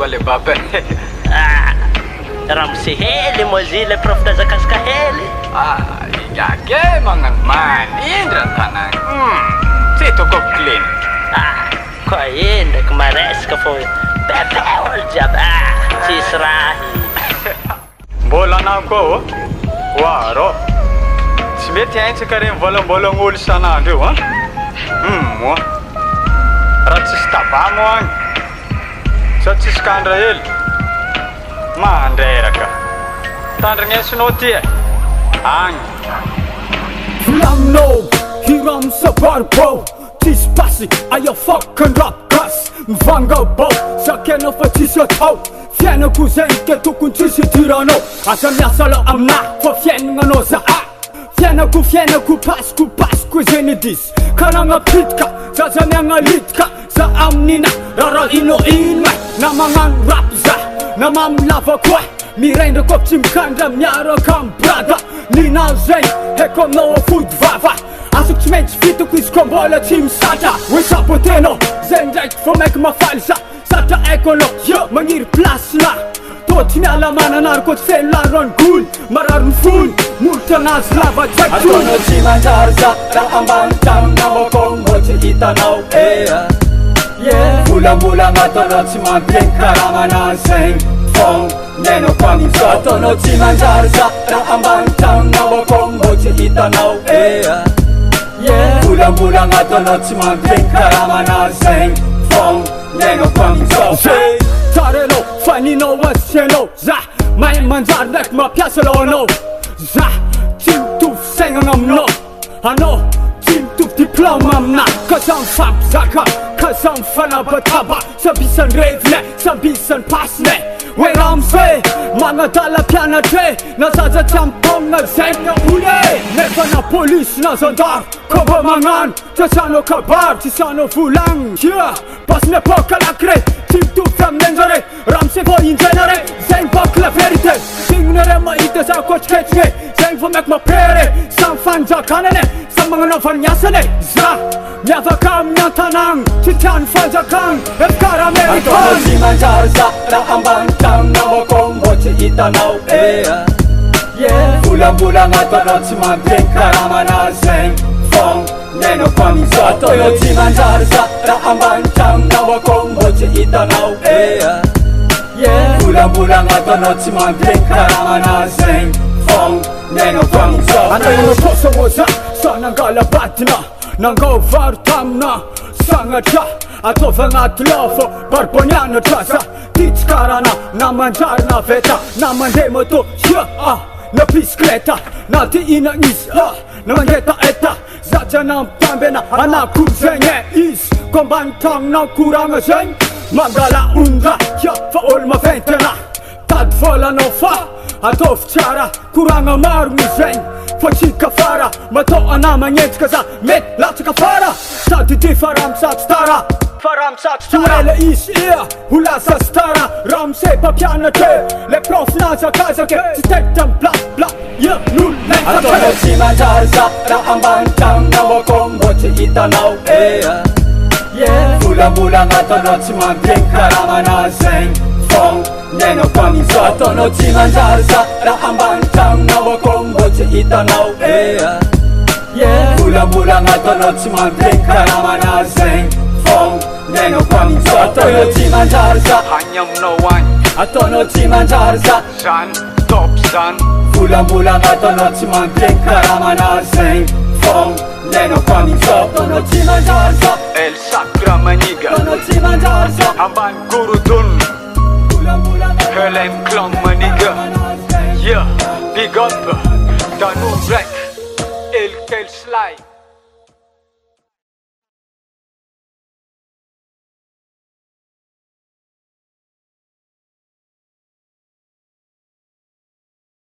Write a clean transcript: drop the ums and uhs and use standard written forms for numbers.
koa le baba. Raha misehely moa izy le prof tazakazaka hely. Igake magnano manindra tanagny. Tsy hitako clean. Koa eny ndraiky maresaka fô pepe olo jiaby. Tsisy rahy. Mbola anao koa Waro. Tsy mety aintsaka reny volambolan'olo isan'andro io moa. Raha tsisy tabamo agny sa tsisy kandra hely mandreraka tandrignesinao ty agny Volangnao hiram sa barbo tsisy pasy aia fucking rap gas mivanga bao sakenao fa tsisy atao fiainako zegny ke tokony tsisy tiranao aza miasa lo aminahy fa fiaignanao za fiainako pasiko zegny disy kanagnapitka zaza miagnalitka za aminina rara ino na magnano rap za na mamilava koa mirendra koa tsy mikandra miaraka am brada nina zegny heko aminao afody vava asako tsy maintsy vitako izy koa mbola tsy misatra hoe sabotenao zegny ndraiky fô maiky mafaly za satra aiko anao magniry plasy na tô tsy miala mananary koa tsy feno laroany gony marary mifony molotra anazy lava Ataonao tsy manjary za raha ambany taminao akômbo tsy hitanao volambolagna ataonao tsy mampiegny karaha manasegny fôgna nenako amin'izao ataonao tsy manjary za raha ambany taminao akômbo tsy hitanao volambolagna ataonao tsy mampiegny karaha manasegny fôgna nenako amin'izao tarenao faninao asianao za mahay manjary ndraiky mampiasa laonao za tsy mitovy saignana aminao anao tsy mitovy diplôma amina ka za mifampizaka ka za mifanabataba samby isan'ny revine samby isan'ny pasine hoe raha amizay magnadala mpianatre na zaza tsy ampognona zegny ole nefa na polisy na zandaro ka mba magnano tsy asanao kabary tsy sanao volagny basy miapoka lakre tsy mitovy aminenjare raha misy vo injenare zegny bôka la vérité tignonare mahita za kotriketrine zegny vo maiky mapere samy fanjakanane samy magnanaovany miasane za miavaka amin'ny antanagny tsy tiany fanjakagny efkara amerika Ataonao tsy manjary za raha ambany taminao akômbo tsy hitanao volambolagna ataonao tsy mampiegny karaha manasegny fôgna nenako amin'izao ataonao tsy manjary za raha ambany taminao akômbo tsy hitanao volambolagna ataonao tsy mampiegny karaha manasegny fôgna nenako amin'izao anao kôsagô za sa nangala badina nangao varo tamina sagnatra ataova agnaty lafo barbonianatra za titsy karana na manjary na veta na mandeha moto na bisikleta na ty ina izy na mangeta eta za tsy anampitambena anakory zegny izy ko mbany tagnona koragna zegny mangala ondra fa olo maventy ana tady volanao fa ataovy tsara koragna maro mi zegny fa tsy kafara matao ana magnenjika za mety latsaka fara sady ty faramitsatso tara Tuele izy ho lasa stara raha misy mpampianatre le prof nazakazake tsy tekitra blabla Ataonao tsy manjary za raha ambany taminao akômbo tsy hitanao volambolagna ataonao tsy mampiegny karaha manasegny fôgna nenako amin'izao ataonao tsy manjary za raha ambany taminao akômbo tsy hitanao volambolagna ataonao tsy mampiegny karaha manasegny fôgna nenako amin'izao ataonao tsy manjary za Agny aminao agny ataonao tsy manjary za zany top zany volambolagna ataonao tsy mampiegny karaha manasegny fôgna nenako amin'izao ataonao tsy manjary za El Sakra Maniga ataonao tsy manjary za ambany Gorodon Helen Clan Maniga big up Danou Rek El Kel Sly